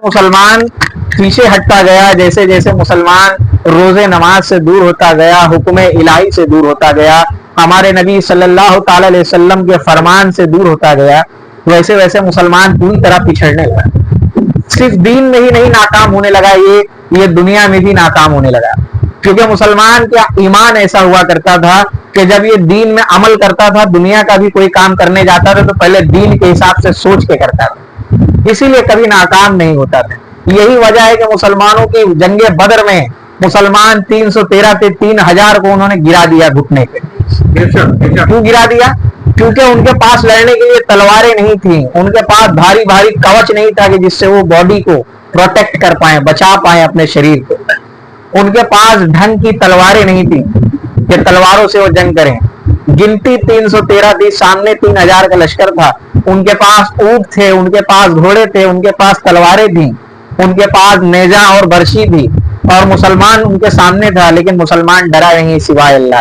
مسلمان پیچھے ہٹتا گیا، جیسے جیسے مسلمان روزے نماز سے دور ہوتا گیا، حکم الہی سے دور ہوتا گیا، ہمارے نبی صلی اللہ تعالی علیہ وسلم کے فرمان سے دور ہوتا گیا، ویسے ویسے مسلمان پوری طرح پچھڑنے لگا۔ صرف دین میں ہی نہیں ناکام ہونے لگا، یہ دنیا میں بھی ناکام ہونے لگا، کیونکہ مسلمان کا ایمان ایسا ہوا کرتا تھا کہ جب یہ دین میں عمل کرتا تھا، دنیا کا بھی کوئی کام کرنے جاتا تھا تو پہلے دین کے حساب سے سوچ کے کرتا تھا، اسی لیے کبھی ناکام نہیں ہوتا تھا۔ یہی وجہ ہے کہ مسلمانوں کی جنگ بدر میں مسلمان 313 تھے، 3000 کو انہوں نے گرا دیا گھٹنے پہ۔ کیوں گرا دیا؟ کیونکہ ان کے پاس لڑنے کے لیے تلواریں نہیں تھیں، ان کے پاس بھاری بھاری کوچ نہیں تھا کہ جس سے وہ باڈی کو پروٹیکٹ کر پائیں، بچا پائیں اپنے شریر کو۔ ان کے پاس ڈھنگ کی تلواریں نہیں تھیں کہ تلواروں سے وہ جنگ کریں۔ گنتی 313 تھی، سامنے 3000 کا لشکر تھا۔ ان کے پاس اونٹ تھے، ان کے پاس گھوڑے تھے، ان کے پاس تلواریں تھیں، ان کے پاس نیزہ اور برشی تھی، اور مسلمان ان کے سامنے تھا، لیکن مسلمان ڈرا نہیں سوائے اللہ۔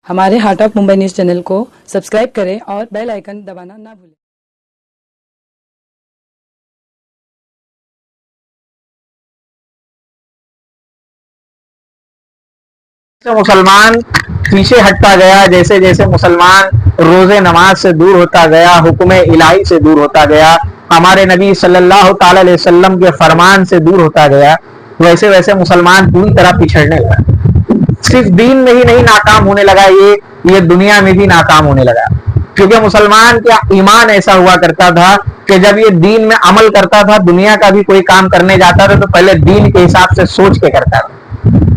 ہمارے heart of Mumbai news channel کو سبسکرائب کریں اور بیل آئیکن دبانا نہ بھولیں۔ مسلمان پیچھے ہٹتا گیا، جیسے جیسے مسلمان روزے نماز سے دور ہوتا گیا، حکم الہی سے دور ہوتا گیا، ہمارے نبی صلی اللہ تعالی علیہ وسلم کے فرمان سے دور ہوتا گیا، ویسے ویسے مسلمان پوری طرح پچھڑنے لگا۔ صرف دین میں ہی نہیں ناکام ہونے لگا، یہ دنیا میں بھی ناکام ہونے لگا، کیونکہ مسلمان کا ایمان ایسا ہوا کرتا تھا کہ جب یہ دین میں عمل کرتا تھا، دنیا کا بھی کوئی کام کرنے جاتا تھا تو پہلے دین کے حساب سے سوچ کے کرتا تھا،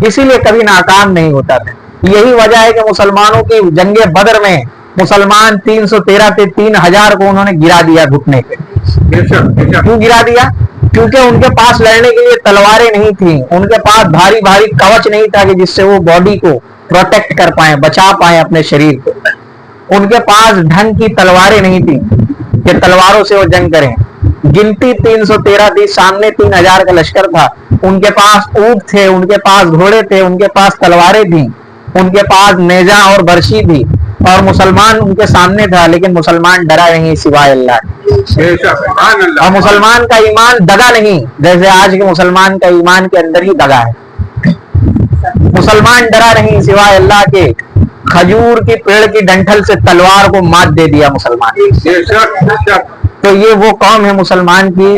اسی لیے کبھی ناکام نہیں ہوتا تھا۔ یہی وجہ ہے کہ مسلمانوں کی جنگ بدر میں مسلمان 313 تھے، 3000 کو انہوں نے گرا دیا گھٹنے پہ۔ کیوں گرا دیا؟ کیونکہ ان کے پاس لڑنے کے لیے تلواریں نہیں تھیں، ان کے پاس بھاری بھاری کوچ نہیں تھا کہ جس سے وہ باڈی کو پروٹیکٹ کر پائیں، بچا پائیں اپنے شریر کو۔ ان کے پاس ڈھنگ کی تلواریں نہیں تھیں کہ تلواروں سے وہ جنگ کریں۔ گنتی 313 تھی، سامنے 3000 کا لشکر تھا۔ ان کے پاس اونٹ تھے، ان کے پاس گھوڑے تھے، ان کے پاس تلواریں تھیں، ان کے پاس نیزہ اور برشی تھی، اور مسلمان ان کے سامنے تھا، لیکن مسلمان ڈرا نہیں سوائے اللہ۔ اور مسلمان کا ایمان دگا نہیں، جیسے آج کے مسلمان کا ایمان کے اندر ہی دگا ہے۔ مسلمان ڈرا نہیں سوائے اللہ کے، کھجور کی پیڑ کی ڈنٹل سے تلوار کو مات دے دیا مسلمان۔ تو یہ وہ قوم ہے مسلمان کی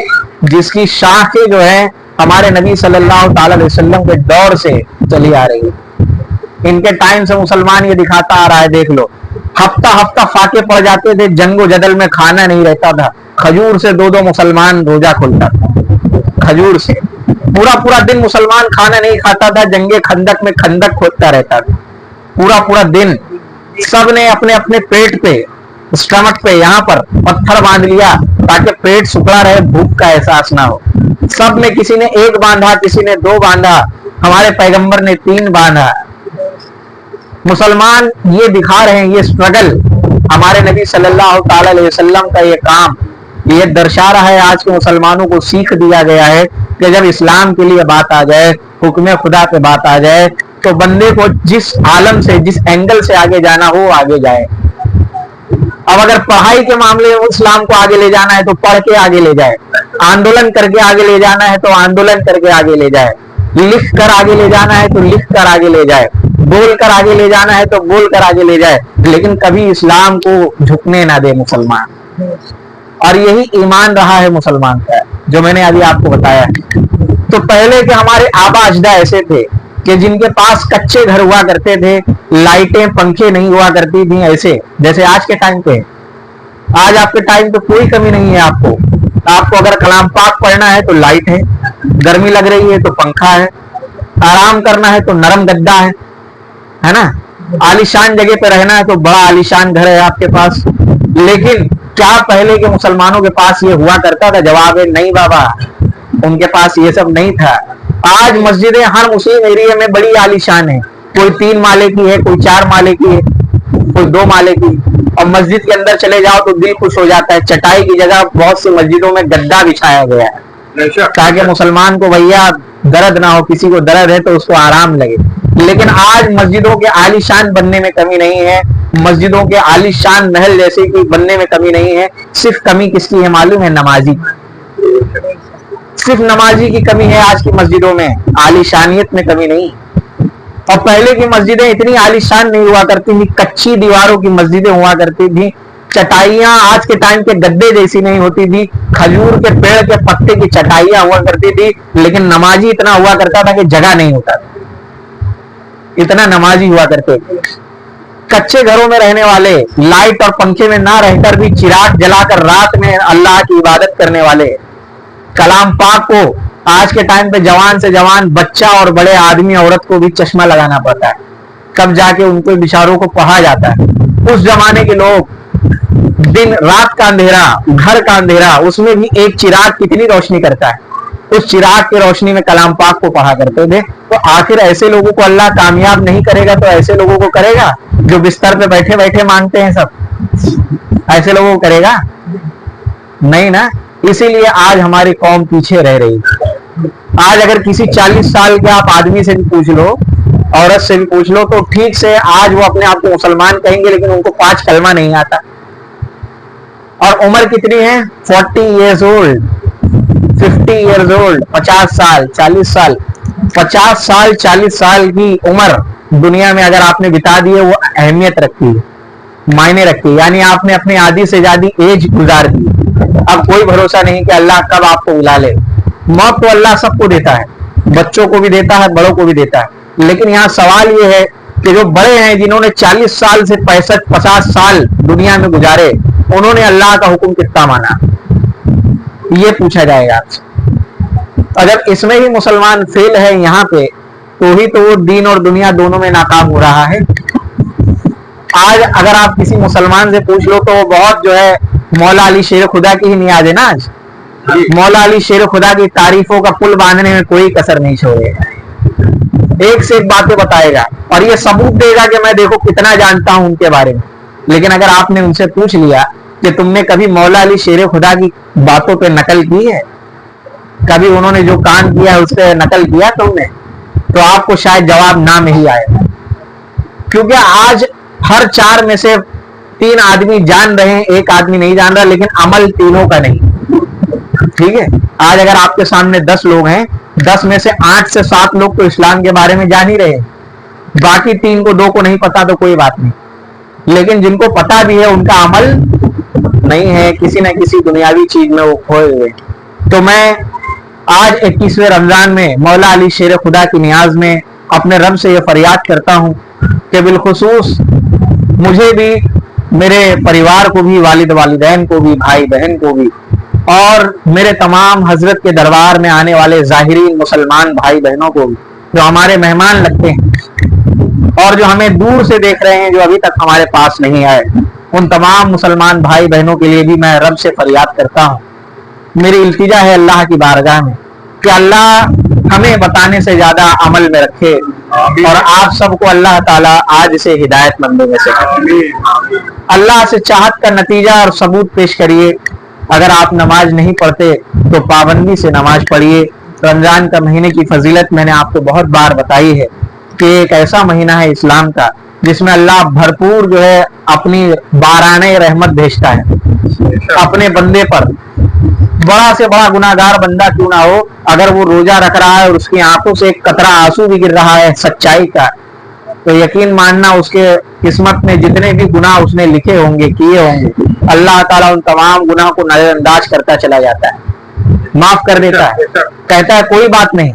جس کی شاخیں جو ہے ہمارے نبی صلی اللہ تعالی علیہ وسلم کے دور سے چلی آ رہی ہے۔ ان کے ٹائم سے مسلمان یہ دکھاتا آ رہا ہے، دیکھ لو، ہفتہ ہفتہ فاقے پڑ جاتے تھے، جنگ و جدل میں کھانا نہیں رہتا تھا، کھجور سے دو مسلمان روزہ کھولتا تھا، کھجور سے پورا پورا دن مسلمان کھانا نہیں کھاتا تھا، جنگ خندق میں کھندق کھودتا رہتا تھا پورا پورا دن۔ سب نے اپنے اپنے پیٹ پہ، اسٹمک پہ یہاں پر پتھر باندھ لیا تاکہ پیٹ سکڑا رہے، بھوک کا احساس نہ ہو۔ سب نے، کسی نے 1 باندھا، کسی نے 2 باندھا، ہمارے پیغمبر نے 3 باندھا۔ مسلمان یہ دکھا رہے ہیں، یہ سٹرگل، ہمارے نبی صلی اللہ تعالی علیہ وسلم کا یہ کام یہ درشا رہا ہے۔ آج کے مسلمانوں کو سیکھ دیا گیا ہے کہ جب اسلام کے لیے بات آ جائے، حکم خدا پہ بات آ جائے، تو بندے کو جس عالم سے، جس اینگل سے آگے جانا ہو آگے جائے۔ اب اگر پڑھائی کے معاملے میں اسلام کو آگے لے جانا ہے تو پڑھ کے آگے لے جائے، آندولن کر کے آگے لے جانا ہے تو آندولن کر کے آگے لے جائے، لکھ کر آگے لے جانا ہے تو لکھ کر آگے لے جائے، بول کر آگے لے جانا ہے تو بول کر آگے لے جائے، لیکن کبھی اسلام کو جھکنے نہ دے مسلمان۔ اور یہی ایمان رہا ہے مسلمان کا، جو میں نے ابھی آپ کو بتایا ہے۔ تو پہلے کے ہمارے آبا اجداد ایسے تھے کہ جن کے پاس کچے گھر ہوا کرتے تھے، لائٹیں پنکھے نہیں ہوا کرتی تھیں ایسے جیسے آج کے ٹائم پہ۔ آج آپ کے ٹائم پہ کوئی کمی نہیں ہے، آپ کو اگر کلام پاک پڑھنا ہے تو لائٹ ہے، گرمی لگ رہی ہے تو پنکھا ہے، آرام کرنا ہے تو نرم گدا ہے نا، عالیشان جگہ پہ رہنا ہے تو بڑا عالیشان گھر ہے آپ کے پاس۔ لیکن کیا پہلے کے مسلمانوں کے پاس یہ ہوا کرتا تھا؟ جواب ہے نہیں بابا، ان کے پاس یہ سب نہیں تھا۔ آج مسجدیں ہر مسلم ایریا میں بڑی عالیشان ہیں، کوئی 3 مالے کی ہے، کوئی 4 مالے کی ہے، کوئی 2 مالے کی، اور مسجد کے اندر چلے جاؤ تو دل خوش ہو جاتا ہے، چٹائی کی جگہ بہت سی مسجدوں میں گدا بچھایا گیا ہے تاکہ مسلمان کو بھیا درد نہ ہو، کسی کو درد ہے تو اس کو آرام لگے۔ لیکن آج مسجدوں کے عالیشان بننے میں کمی نہیں ہے، مسجدوں کے عالیشان محل جیسے کہ بننے میں کمی نہیں ہے. صرف کمی کس کی ہے معلوم ہے؟ نمازی. صرف نمازی کی کمی ہے آج کی مسجدوں میں, عالیشانیت میں کمی نہیں. اور پہلے کی مسجدیں اتنی عالیشان نہیں ہوا کرتی تھی, کچی دیواروں کی مسجدیں ہوا کرتی تھی, چٹائیاں آج کے ٹائم کے گدے جیسی نہیں ہوتی تھی, کھجور کے پیڑ کے پتے کی چٹائیاں ہوا کرتی تھی, لیکن نمازی اتنا ہوا کرتا تھا کہ جگہ نہیں ہوتا تھا, اتنا نمازی ہوا کرتے. کچے گھروں میں رہنے والے, لائٹ اور پنکھے میں نہ رہ کر بھی چراغ جلا کر رات میں اللہ کی عبادت کرنے والے. کلام پاک کو آج کے ٹائم پہ جوان سے جوان بچہ اور بڑے آدمی عورت کو بھی چشمہ لگانا پڑتا ہے, کب جا کے ان کو بیچاروں کو پڑھا جاتا ہے. اس زمانے کے لوگ دن رات کا اندھیرا, گھر کا اندھیرا, اس میں بھی ایک چراغ کتنی روشنی کرتا ہے, اس چراغ کی روشنی میں کلام پاک کو پڑھا کرتے تھے. تو آخر ایسے لوگوں کو اللہ کامیاب نہیں کرے گا تو ایسے لوگوں کو کرے گا جو بستر پہ بیٹھے بیٹھے مانگتے ہیں سب, ایسے لوگوں کو کرے گا نہیں نا. اسی لیے آج ہماری قوم پیچھے رہ رہی ہے. آج اگر کسی 40 سال کے آپ آدمی سے بھی پوچھ لو, عورت سے بھی پوچھ لو, تو ٹھیک سے آج وہ اپنے آپ کو مسلمان کہیں گے لیکن ان کو 5 کلمہ نہیں آتا. اور عمر کتنی ہے؟ 40 years old, 50 years old, 50 سال, 40 سال. 50 سال 40 سال کی عمر دنیا میں اگر آپ نے بتا دی ہے وہ اہمیت رکھتی ہے, معنی رکھتی ہے, یعنی آپ نے اپنی آدھی سے زیادہ ایج گزار دی. اب کوئی بھروسہ نہیں کہ اللہ کب آپ کو بلا لے. موت تو اللہ سب کو دیتا ہے, بچوں کو بھی دیتا ہے, بڑوں کو بھی دیتا ہے, لیکن یہاں سوال یہ ہے کہ جو بڑے ہیں جنہوں نے 40 سال سے 65-50 سال دنیا میں گزارے, انہوں نے اللہ کا حکم کتنا مانا, یہ پوچھا جائے گا آپ سے. اگر اس میں ہی مسلمان فیل ہے یہاں پہ, تو ہی تو وہ دین اور دنیا دونوں میں ناکام ہو رہا ہے. آج اگر آپ کسی مسلمان سے پوچھ لو تو وہ بہت جو ہے مولا علی شیر خدا کی ہی نیاز ہے نا. آج مولا علی شیر خدا کی تعریفوں کا پل باندھنے میں کوئی کسر نہیں چھوڑے گا, ایک سے ایک باتیں بتائے گا اور یہ ثبوت دے گا کہ میں دیکھو کتنا جانتا ہوں ان کے بارے میں. لیکن اگر آپ نے ان سے پوچھ لیا کہ تم نے کبھی مولا علی شیر خدا کی باتوں پہ نقل کی ہے, کبھی انہوں نے جو کام کیا ہے اس پہ نقل کیا تم نے, تو آپ کو شاید جواب نہ میں ہی آئے گا. کیونکہ آج ہر 4 میں سے 3 آدمی جان رہے ہیں, ایک آدمی نہیں جان رہا, لیکن عمل تینوں کا نہیں. ٹھیک ہے, آج اگر آپ کے سامنے 10 لوگ ہیں, 10 میں سے 8 سے 7 لوگ تو اسلام کے بارے میں جان ہی رہے, باقی 3 کو 2 کو نہیں پتا تو کوئی بات نہیں. لیکن جن کو پتا بھی ہے ان کا عمل نہیں ہے, کسی نہ کسی دنیاوی چیز میں وہ کھوئے ہوئے. تو میں آج 21ویں رمضان میں مولا علی شیر خدا کی نیاز میں اپنے رب سے یہ فریاد کرتا ہوں کہ بالخصوص مجھے بھی, میرے پریوار کو بھی, والد والدین کو بھی, بھائی بہن کو بھی, اور میرے تمام حضرت کے دربار میں آنے والے ظاہرین مسلمان بھائی بہنوں کو بھی, جو ہمارے مہمان لگتے ہیں اور جو ہمیں دور سے دیکھ رہے ہیں, جو ابھی تک ہمارے پاس نہیں آئے, ان تمام مسلمان بھائی بہنوں کے لیے بھی میں رب سے فریاد کرتا ہوں. میری التجا ہے اللہ کی بارگاہ میں کہ اللہ ہمیں بتانے سے زیادہ عمل میں رکھے, اور آپ سب کو اللہ تعالیٰ آج سے ہدایت مندوں میں سے کرے. اللہ سے چاہت کا نتیجہ اور ثبوت پیش کریے. اگر آپ نماز نہیں پڑھتے تو پابندی سے نماز پڑھیے. رمضان کا مہینے کی فضیلت میں نے آپ کو بہت بار بتائی ہے کہ ایک ایسا مہینہ ہے اسلام کا جس میں اللہ بھرپور جو ہے اپنی بارانہ رحمت بھیجتا ہے اپنے بندے پر. بڑا سے بڑا گناہگار بندہ کیوں نہ ہو, اگر وہ روزہ رکھ رہا ہے اور اس کی آنکھوں سے ایک قطرہ آنسو بھی گر رہا ہے سچائی کا, تو یقین ماننا اس کے قسمت میں جتنے بھی گناہ اس نے لکھے ہوں گے, کیے ہوں گے, اللہ تعالیٰ ان تمام گناہ کو نظر انداز کرتا چلا جاتا ہے, معاف کر دیتا ہے. کہتا ہے کوئی بات نہیں,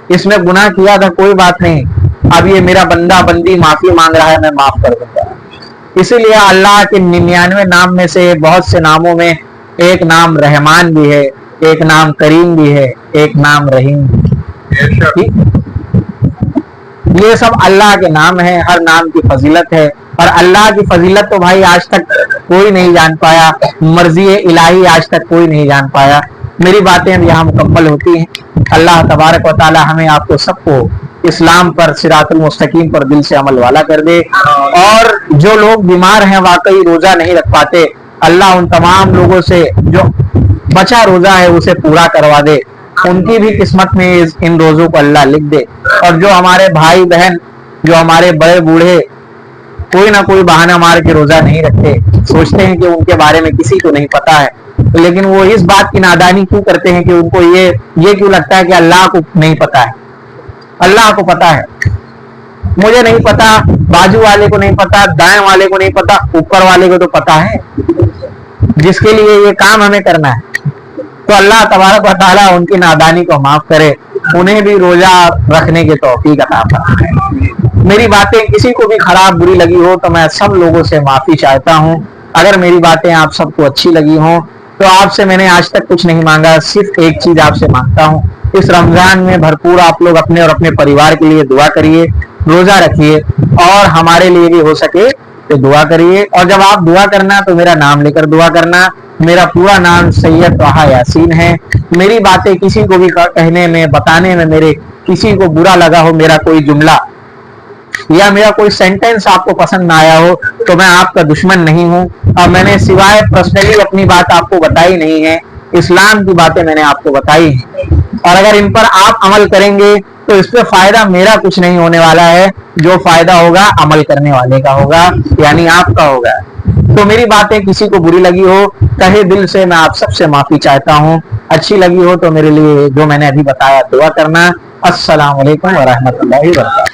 اس میں گناہ کیا تھا, کوئی بات نہیں, اب یہ میرا بندہ بندی معافی مانگ رہا ہے, میں معاف کر دوں گا. اسی لیے اللہ کے 99 نام میں سے بہت سے ناموں میں ایک نام رحمان بھی ہے, ایک نام کریم بھی ہے, ایک نام رحیم بھی. یہ سب اللہ کے نام ہیں, ہر نام کی فضیلت ہے, اور اللہ کی فضیلت تو بھائی آج تک کوئی نہیں جان پایا, مرضی الہی آج تک کوئی نہیں جان پایا. میری باتیں یہاں مکمل ہوتی ہیں. اللہ تبارک و تعالی ہمیں آپ کو سب کو اسلام پر صراط المستقیم پر دل سے عمل والا کر دے. اور جو لوگ بیمار ہیں واقعی روزہ نہیں رکھ پاتے, اللہ ان تمام لوگوں سے جو بچا روزہ ہے اسے پورا کروا دے, ان کی بھی قسمت میں ان روزوں کو اللہ لکھ دے. اور جو ہمارے بھائی بہن, جو ہمارے بڑے بوڑھے کوئی نہ کوئی بہانہ مار کے روزہ نہیں رکھتے, سوچتے ہیں کہ ان کے بارے میں کسی کو نہیں پتا ہے, لیکن وہ اس بات کی نادانی کیوں کرتے ہیں کہ ان کو یہ کیوں لگتا ہے کہ اللہ کو نہیں پتا ہے. اللہ کو پتا ہے, مجھے نہیں پتا, بازو والے کو نہیں پتا, دائیں والے کو نہیں پتا, اوپر والے کو تو پتا ہے جس کے لیے یہ کام ہمیں کرنا ہے. تو اللہ تبارک و تعالیٰ ان کی نادانی کو معاف کرے, انہیں بھی روزہ رکھنے کی توفیق عطا فرمائے. میری باتیں کسی کو بھی خراب بری لگی ہو تو میں سب لوگوں سے معافی چاہتا ہوں. اگر میری باتیں آپ سب کو اچھی لگی ہوں تو آپ سے میں نے آج تک کچھ نہیں مانگا, صرف ایک چیز آپ سے مانگتا ہوں, اس رمضان میں بھرپور آپ لوگ اپنے اور اپنے پریوار کے لیے دعا کریے, روزہ رکھیے, اور ہمارے لیے بھی ہو سکے تو دعا کریے. اور جب آپ دعا کرنا تو میرا نام لے کر دعا کرنا. میرا پورا نام سید طٰہٰ یاسین ہے. میری باتیں کسی کو بھی کہنے میں, بتانے میں میرے کسی کو برا لگا ہو, میرا کوئی جملہ یا میرا کوئی سینٹینس آپ کو پسند نہ آیا ہو تو میں آپ کا دشمن نہیں ہوں, اور میں نے سوائے پرسنلی اپنی بات آپ کو بتائی نہیں ہے, اسلام کی باتیں میں نے آپ کو بتائی ہیں, اور اگر ان پر آپ عمل کریں گے تو اس پہ فائدہ میرا کچھ نہیں ہونے والا ہے, جو فائدہ ہوگا عمل کرنے والے کا ہوگا, یعنی آپ کا ہوگا. تو میری باتیں کسی کو بری لگی ہو, تہہ دل سے میں آپ سب سے معافی چاہتا ہوں. اچھی لگی ہو تو میرے لیے جو میں نے ابھی بتایا دعا کرنا. السلام علیکم ورحمۃ اللہ وبرکاتہ.